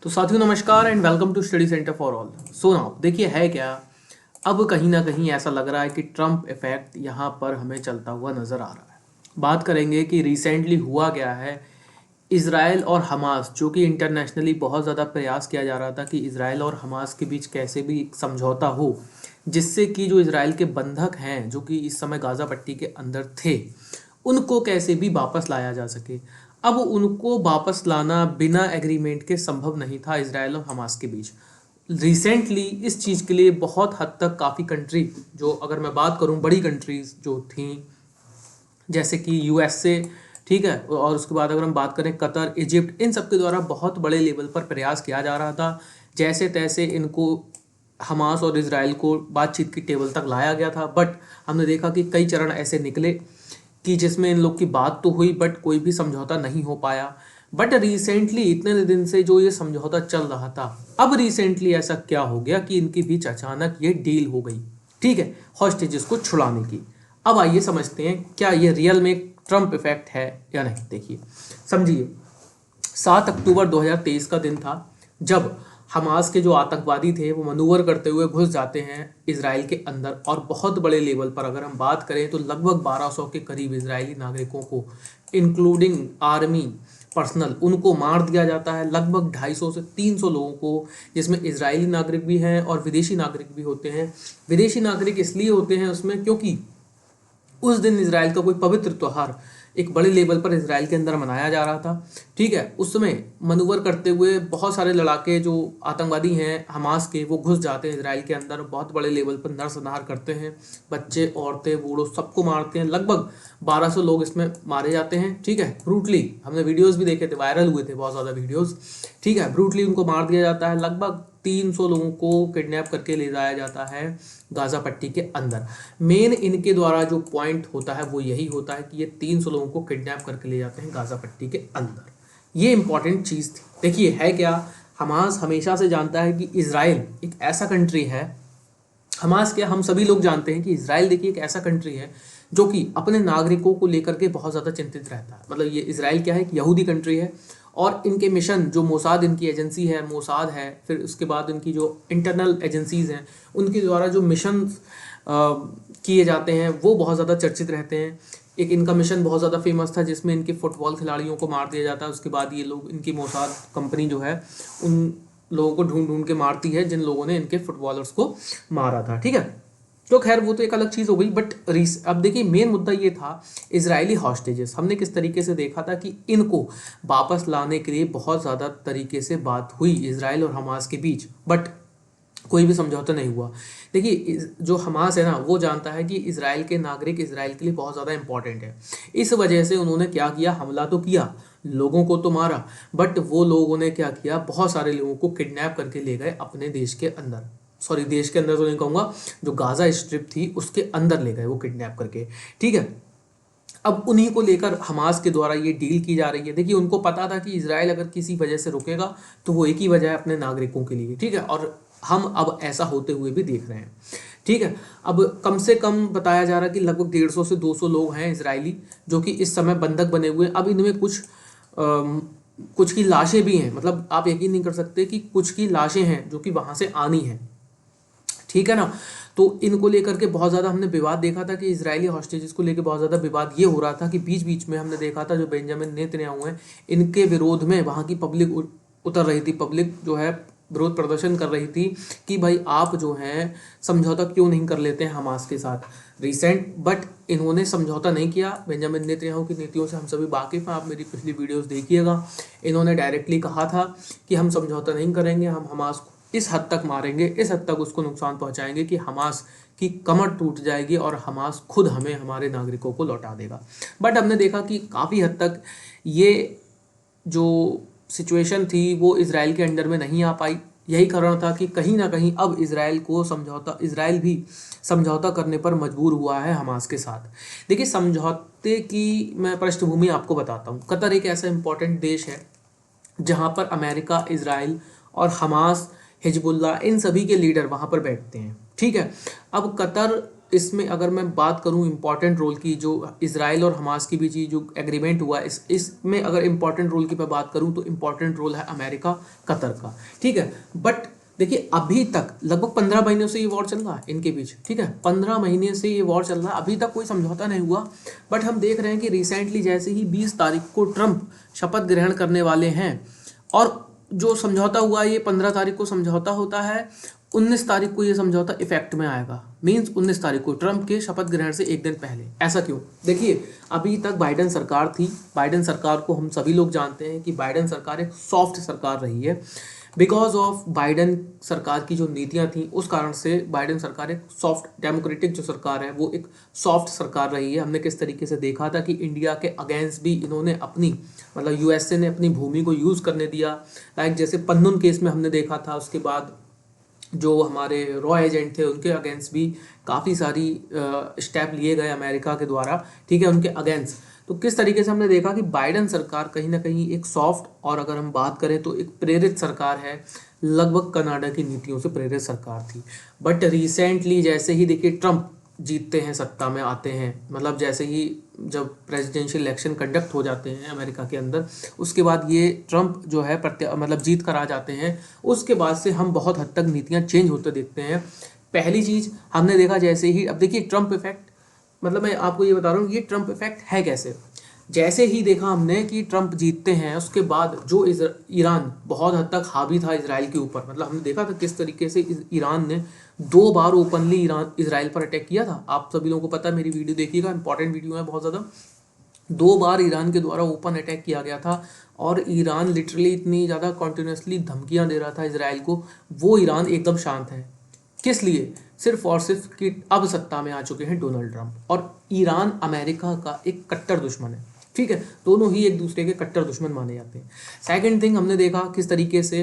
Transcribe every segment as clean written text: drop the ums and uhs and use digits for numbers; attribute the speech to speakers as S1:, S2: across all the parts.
S1: तो साथियों नमस्कार and welcome to study center for all. So now देखिए है क्या, अब कहीं ना कहीं ऐसा लग रहा है कि ट्रम्प इफेक्ट यहाँ पर हमें चलता हुआ नज़र आ रहा है। बात करेंगे कि रिसेंटली हुआ क्या है। इसराइल और हमास, जो कि इंटरनेशनली बहुत ज़्यादा प्रयास किया जा रहा था कि इसराइल और हमास के बीच कैसे भी एक समझौता हो, जिससे कि जो इसराइल के बंधक हैं जो कि इस समय गाज़ा पट्टी के अंदर थे, उनको कैसे भी वापस लाया जा सके। अब उनको वापस लाना बिना एग्रीमेंट के संभव नहीं था इसराइल और हमास के बीच। रिसेंटली इस चीज़ के लिए बहुत हद तक काफ़ी कंट्री, जो अगर मैं बात करूं बड़ी कंट्रीज़ जो थी जैसे कि यूएसए, ठीक है, और उसके बाद अगर हम बात करें कतर, इजिप्ट, इन सब के द्वारा बहुत बड़े लेवल पर प्रयास किया जा रहा था। जैसे तैसे इनको हमास और इसराइल को बातचीत की टेबल तक लाया गया था, बट हमने देखा कि कई चरण ऐसे निकले कि जिसमें इन लोग की बात तो हुई बट कोई भी समझौता नहीं हो पाया। बट रिसेंटली इतने दिन से जो ये समझौता चल रहा था, अब रिसेंटली ऐसा क्या हो गया कि इनके बीच अचानक ये डील हो गई, ठीक है, हॉस्टेजेस को छुड़ाने की। अब आइए समझते हैं क्या ये रियल में ट्रम्प इफेक्ट है या नहीं। देखिए समझिए, 7 अक्टूबर 2023 का दिन था जब हमास के जो आतंकवादी थे वो मनूवर करते हुए घुस जाते हैं इसराइल के अंदर, और बहुत बड़े लेवल पर अगर हम बात करें तो लगभग 1200 के करीब इजरायली नागरिकों को, इंक्लूडिंग आर्मी पर्सनल, उनको मार दिया जाता है। लगभग 250 से 300 लोगों को, जिसमें इजरायली नागरिक भी हैं और विदेशी नागरिक भी होते हैं। विदेशी नागरिक इसलिए होते हैं उसमें क्योंकि उस दिन इसराइल का कोई पवित्र त्यौहार एक बड़े लेवल पर इसराइल के अंदर मनाया जा रहा था, ठीक है। उस समय मनूवर करते हुए बहुत सारे लड़ाके जो आतंकवादी हैं हमास के, वो घुस जाते हैं इसराइल के अंदर, बहुत बड़े लेवल पर नरसंहार करते हैं, बच्चे, औरतें, बूढ़ों सबको मारते हैं। लगभग 1200 लोग इसमें मारे जाते हैं, ठीक है, ब्रूटली। हमने वीडियोस भी देखे थे, वायरल हुए थे बहुत ज़्यादा वीडियोस, ठीक है। ब्रूटली उनको मार दिया जाता है। लगभग 300 लोगों को किडनैप करके ले जाया जाता है गाज़ा पट्टी के अंदर। मेन इनके द्वारा जो पॉइंट होता है वो यही होता है कि ये 300 लोगों को किडनैप करके ले जाते हैं गाज़ा पट्टी के अंदर। ये इंपॉर्टेंट चीज़ थी। देखिए है क्या, हमास हमेशा से जानता है कि इसराइल एक ऐसा कंट्री है, हमास क्या, हम सभी लोग जानते हैं कि इसराइल देखिए एक ऐसा कंट्री है जो कि अपने नागरिकों को लेकर के बहुत ज़्यादा चिंतित रहता है। मतलब ये इसराइल क्या है, एक यहूदी कंट्री है, और इनके मिशन जो मोसाद इनकी एजेंसी है, मोसाद है, फिर उसके बाद इनकी जो इंटरनल एजेंसीज हैं उनके द्वारा जो मिशन किए जाते हैं वो बहुत ज़्यादा चर्चित रहते हैं। एक इनका मिशन बहुत ज़्यादा फेमस था जिसमें इनके फुटबॉल खिलाड़ियों को मार दिया जाता है। उसके बाद ये लोग, इनकी मोसाद कंपनी जो है, उन लोगों को ढूंढ ढूंढ के मारती है जिन लोगों ने इनके फुटबॉलर्स को मारा था, ठीक है। तो खैर वो तो एक अलग चीज़ हो गई। बट अब देखिए मेन मुद्दा ये था इजरायली हॉस्टेजेस। हमने किस तरीके से देखा था कि इनको वापस लाने के लिए बहुत ज़्यादा तरीके से बात हुई इसराइल और हमास के बीच, बट कोई भी समझौता नहीं हुआ। देखिए जो हमास है ना, वो जानता है कि इसराइल के नागरिक इसराइल के लिए बहुत ज़्यादा इंपॉर्टेंट है। इस वजह से उन्होंने क्या किया, हमला तो किया, लोगों को तो मारा, बट वो लोगों ने क्या किया, बहुत सारे लोगों को किडनैप करके ले गए अपने देश के अंदर। सॉरी, देश के अंदर तो नहीं कहूँगा, जो गाज़ा स्ट्रिप थी उसके अंदर ले गए वो किडनैप करके, ठीक है। अब उन्हीं को लेकर हमास के द्वारा ये डील की जा रही है। देखिए उनको पता था कि इसराइल अगर किसी वजह से रुकेगा तो वो एक ही वजह है, अपने नागरिकों के लिए, ठीक है। और हम अब ऐसा होते हुए भी देख रहे हैं, ठीक है। अब कम से कम बताया जा रहा है कि लगभग 150 से 200 लोग हैं इसराइली जो कि इस समय बंधक बने हुए हैं। अब इनमें कुछ की लाशें भी हैं। मतलब आप यकीन नहीं कर सकते कि कुछ की लाशें हैं जो कि वहाँ से आनी है, ठीक है ना। तो इनको लेकर के बहुत ज़्यादा हमने विवाद देखा था कि इजरायली हॉस्टेजेस को लेकर बहुत ज़्यादा विवाद ये हो रहा था कि बीच बीच में हमने देखा था जो बेंजामिन नेतन्याहू हैं, इनके विरोध में वहाँ की पब्लिक उतर रही थी। पब्लिक जो है विरोध प्रदर्शन कर रही थी कि भाई आप जो हैं समझौता क्यों नहीं कर लेते हैं हमास के साथ बट इन्होंने समझौता नहीं किया। बेंजामिन नेतन्याहू की नीतियों से हम सभी वाकिफ़ हैं, आप मेरी पिछली वीडियोस देखिएगा। इन्होंने डायरेक्टली कहा था कि हम समझौता नहीं करेंगे, हम हमास को इस हद तक मारेंगे, इस हद तक उसको नुकसान पहुंचाएंगे कि हमास की कमर टूट जाएगी और हमास खुद हमें, हमारे नागरिकों को लौटा देगा। बट हमने देखा कि काफ़ी हद तक ये जो सिचुएशन थी वो इसराइल के अंडर में नहीं आ पाई। यही कारण था कि कहीं ना कहीं अब इसराइल भी समझौता करने पर मजबूर हुआ है हमास के साथ। देखिए समझौते की मैं पृष्ठभूमि आपको बताता हूँ। कतर एक ऐसा इंपॉर्टेंट देश है जहाँ पर अमेरिका, इसराइल और हमास, हिजबुल्ला, इन सभी के लीडर वहाँ पर बैठते हैं, ठीक है। अब कतर इसमें अगर मैं बात करूं इम्पॉर्टेंट रोल की, जो इजराइल और हमास के बीच जो एग्रीमेंट हुआ, इसमें अगर इम्पॉर्टेंट रोल की मैं बात करूं तो इम्पॉर्टेंट रोल है अमेरिका, कतर का। ठीक है, बट देखिए अभी तक लगभग 15 महीनों से ये वॉर चल रहा है इनके बीच। ठीक है, 15 महीने से ये वॉर चल रहा है, अभी तक कोई समझौता नहीं हुआ। बट हम देख रहे हैं कि रिसेंटली जैसे ही 20 तारीख को ट्रंप शपथ ग्रहण करने वाले हैं, और जो समझौता हुआ ये 15 तारीख को समझौता होता है, 19 तारीख को ये समझौता इफेक्ट में आएगा। मींस 19 तारीख को ट्रंप के शपथ ग्रहण से एक दिन पहले। ऐसा क्यों? देखिए अभी तक बाइडेन सरकार थी, बाइडेन सरकार को हम सभी लोग जानते हैं कि बाइडेन सरकार एक सॉफ्ट सरकार रही है। बिकॉज ऑफ बाइडेन सरकार की जो नीतियां थी उस कारण से बाइडेन सरकार एक सॉफ्ट डेमोक्रेटिक जो सरकार है वो एक सॉफ्ट सरकार रही है। हमने किस तरीके से देखा था कि इंडिया के अगेंस्ट भी इन्होंने अपनी, मतलब यूएसए ने अपनी भूमि को यूज़ करने दिया। लाइक जैसे पन्नून केस में हमने देखा था, उसके बाद जो हमारे रॉ एजेंट थे उनके अगेंस्ट भी काफ़ी सारी स्टेप लिए गए अमेरिका के द्वारा। ठीक है, उनके अगेंस्ट। तो किस तरीके से हमने देखा कि बाइडेन सरकार कहीं ना कहीं एक सॉफ्ट, और अगर हम बात करें तो एक प्रेरित सरकार है, लगभग कनाडा की नीतियों से प्रेरित सरकार थी। बट रिसेंटली जैसे ही देखिए ट्रंप जीतते हैं, सत्ता में आते हैं, मतलब जैसे ही जब प्रेसिडेंशियल इलेक्शन कंडक्ट हो जाते हैं अमेरिका के अंदर, उसके बाद ये ट्रंप जो है मतलब जीत कर आ जाते हैं। उसके बाद से हम बहुत हद तक नीतियाँ चेंज होते देखते हैं। पहली चीज़ हमने देखा जैसे ही, अब देखिए ट्रंप इफेक्ट, मतलब मैं आपको ये बता रहा हूँ ये ट्रंप इफेक्ट है कैसे। जैसे ही देखा हमने कि ट्रंप जीतते हैं, उसके बाद जो ईरान बहुत हद तक हावी था इसराइल के ऊपर, मतलब हमने देखा था किस तरीके से ईरान ने 2 बार ओपनली ईरान इसराइल पर अटैक किया था। आप सभी लोगों को पता है, मेरी वीडियो देखिएगा, इंपॉर्टेंट वीडियो है बहुत ज़्यादा। 2 बार ईरान के द्वारा ओपन अटैक किया गया था, और ईरान लिटरली इतनी ज़्यादा कॉन्टिन्यूसली धमकियाँ दे रहा था इसराइल को, वो ईरान एकदम शांत है। किस लिए? सिर्फ और सिर्फ कि अब सत्ता में आ चुके हैं डोनाल्ड ट्रंप, और ईरान अमेरिका का एक कट्टर दुश्मन है। ठीक है, दोनों ही एक दूसरे के कट्टर दुश्मन माने जाते हैं। सेकंड थिंग, हमने देखा किस तरीके से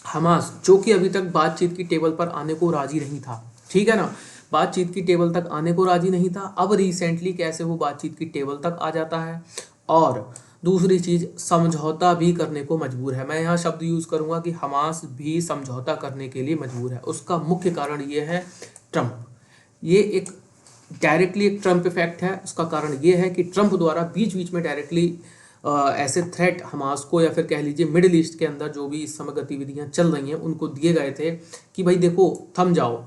S1: हमास, जो कि अभी तक बातचीत की टेबल पर आने को राजी नहीं था, ठीक है ना, बातचीत की टेबल तक आने को राजी नहीं था, अब रिसेंटली कैसे वो बातचीत की टेबल तक आ जाता है। और दूसरी चीज़, समझौता भी करने को मजबूर है। मैं यहाँ शब्द यूज़ करूँगा कि हमास भी समझौता करने के लिए मजबूर है। उसका मुख्य कारण ये है ट्रंप। ये एक डायरेक्टली एक ट्रंप इफेक्ट है। उसका कारण ये है कि ट्रंप द्वारा बीच बीच में डायरेक्टली ऐसे थ्रेट हमास को, या फिर कह लीजिए मिडिल ईस्ट के अंदर जो भी इस समय गतिविधियाँ चल रही हैं उनको दिए गए थे कि भाई देखो थम जाओ,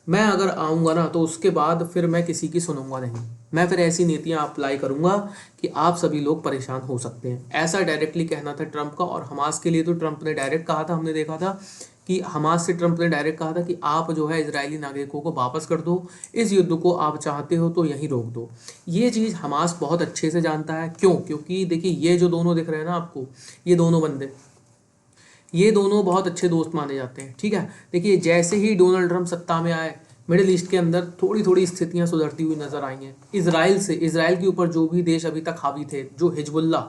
S1: मैं अगर आऊँगा ना तो उसके बाद फिर मैं किसी की सुनूंगा नहीं, मैं फिर ऐसी नीतियाँ अप्लाई करूँगा कि आप सभी लोग परेशान हो सकते हैं। ऐसा डायरेक्टली कहना था ट्रंप का। और हमास के लिए तो ट्रंप ने डायरेक्ट कहा था, हमने देखा था कि हमास से ट्रंप ने डायरेक्ट कहा था कि आप जो है इजरायली नागरिकों को वापस कर दो, इस युद्ध को आप चाहते हो तो यहीं रोक दो। ये चीज़ हमास बहुत अच्छे से जानता है। क्यों? क्योंकि देखिए ये जो दोनों दिख रहे हैं ना आपको, ये दोनों बंदे, ये दोनों बहुत अच्छे दोस्त माने जाते हैं। ठीक है, देखिए जैसे ही डोनाल्ड ट्रंप सत्ता में आए, मिडिल ईस्ट के अंदर थोड़ी थोड़ी स्थितियां सुधरती हुई नजर आई हैं। इसराइल के ऊपर जो भी देश अभी तक हावी थे, जो हिजबुल्ला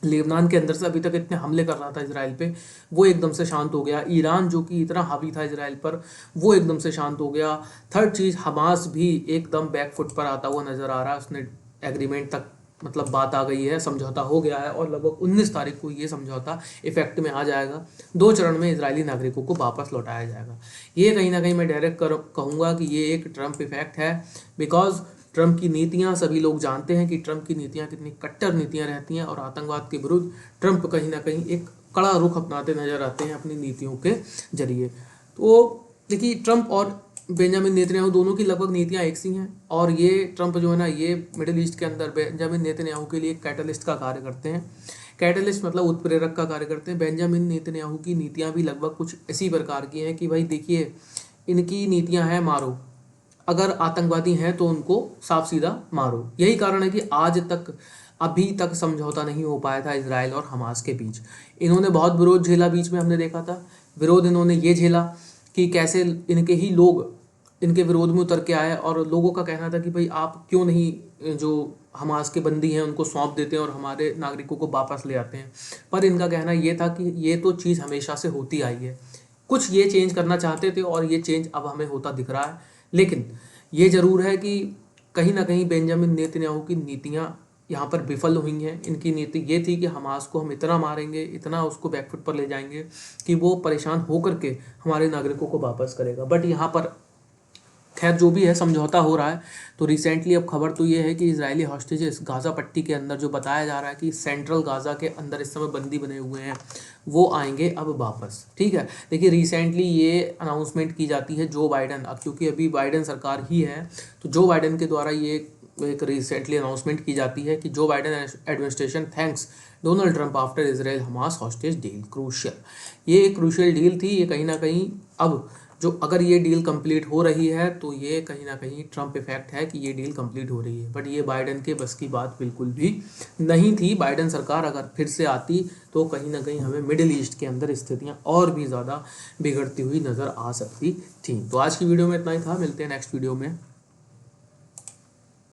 S1: लेबनान के अंदर से अभी तक इतने हमले कर रहा था इसराइल पे, वो एकदम से शांत हो गया। ईरान जो कि इतना हावी था इसराइल पर, वो एकदम से शांत हो गया। थर्ड चीज़, हमास भी एकदम बैकफुट पर आता हुआ नजर आ रहा है। उसने एग्रीमेंट तक, मतलब बात आ गई है, समझौता हो गया है, और लगभग 19 तारीख को ये समझौता इफेक्ट में आ जाएगा। 2 चरण में इजरायली नागरिकों को वापस लौटाया जाएगा। ये कहीं ना कहीं मैं डायरेक्ट कहूँगा कि ये एक ट्रंप इफेक्ट है। बिकॉज ट्रंप की नीतियां सभी लोग जानते हैं कि ट्रंप की नीतियां कितनी कट्टर नीतियां रहती हैं, और आतंकवाद के विरुद्ध ट्रंप कहीं ना कहीं एक कड़ा रुख अपनाते नजर आते हैं अपनी नीतियों के जरिए। तो देखिए ट्रंप और बेंजामिन नेतन्याहू दोनों की लगभग नीतियां एक सी हैं, और ये ट्रंप जो है ना, ये मिडिल ईस्ट के अंदर बेंजामिन नेतन्याहू के लिए एक कैटलिस्ट का कार्य करते हैं। कैटलिस्ट मतलब उत्प्रेरक का कार्य करते हैं। बेंजामिन नेतन्याहू की नीतियां भी लगभग कुछ इसी प्रकार की हैं कि भाई देखिए, इनकी नीतियां हैं मारो, अगर आतंकवादी हैं तो उनको साफ सीधा मारो। यही कारण है कि आज तक, अभी तक समझौता नहीं हो पाया था इसराइल और हमास के बीच। इन्होंने बहुत विरोध झेला, बीच में हमने देखा था। विरोध इन्होंने ये झेला कि कैसे इनके ही लोग इनके विरोध में उतर के आए, और लोगों का कहना था कि भाई आप क्यों नहीं जो हमास के बंदी हैं उनको सौंप देते हैं और हमारे नागरिकों को वापस ले आते हैं। पर इनका कहना ये था कि ये तो चीज़ हमेशा से होती आई है, कुछ ये चेंज करना चाहते थे और ये चेंज अब हमें होता दिख रहा है। लेकिन ये ज़रूर है कि कहीं ना कहीं बेंजामिन नेतन्याहू की नीतियाँ यहाँ पर विफल हुई हैं। इनकी नीति ये थी कि हमास को हम इतना मारेंगे, इतना उसको बैकफुट पर ले जाएंगे कि वो परेशान होकर के हमारे नागरिकों को वापस करेगा। बट यहाँ पर खैर जो भी है समझौता हो रहा है। तो रिसेंटली अब खबर तो ये है कि इजरायली हॉस्टेजेस गाज़ा पट्टी के अंदर जो बताया जा रहा है कि सेंट्रल गाज़ा के अंदर इस समय बंदी बने हुए हैं वो आएंगे अब वापस। ठीक है, देखिए रिसेंटली ये अनाउंसमेंट की जाती है जो बाइडन, अब क्योंकि अभी बाइडन सरकार ही है तो जो बाइडन के द्वारा ये एक रिसेंटली अनाउंसमेंट की जाती है कि जो Biden administration thanks Donald Trump after Israel Hamas hostage deal crucial. ये एक क्रूशियल डील थी, ये कहीं ना कहीं अब जो अगर ये डील कंप्लीट हो रही है तो ये कहीं ना कहीं ट्रम्प इफेक्ट है कि ये डील कंप्लीट हो रही है, बट ये बाइडन के बस की बात बिल्कुल भी नहीं थी। बाइडन सरकार अगर फिर से आती तो कहीं ना कहीं हमें मिडिल ईस्ट के अंदर स्थितियां और भी ज़्यादा बिगड़ती हुई नज़र आ सकती थी। तो आज की वीडियो में इतना ही था, मिलते हैं नेक्स्ट वीडियो में।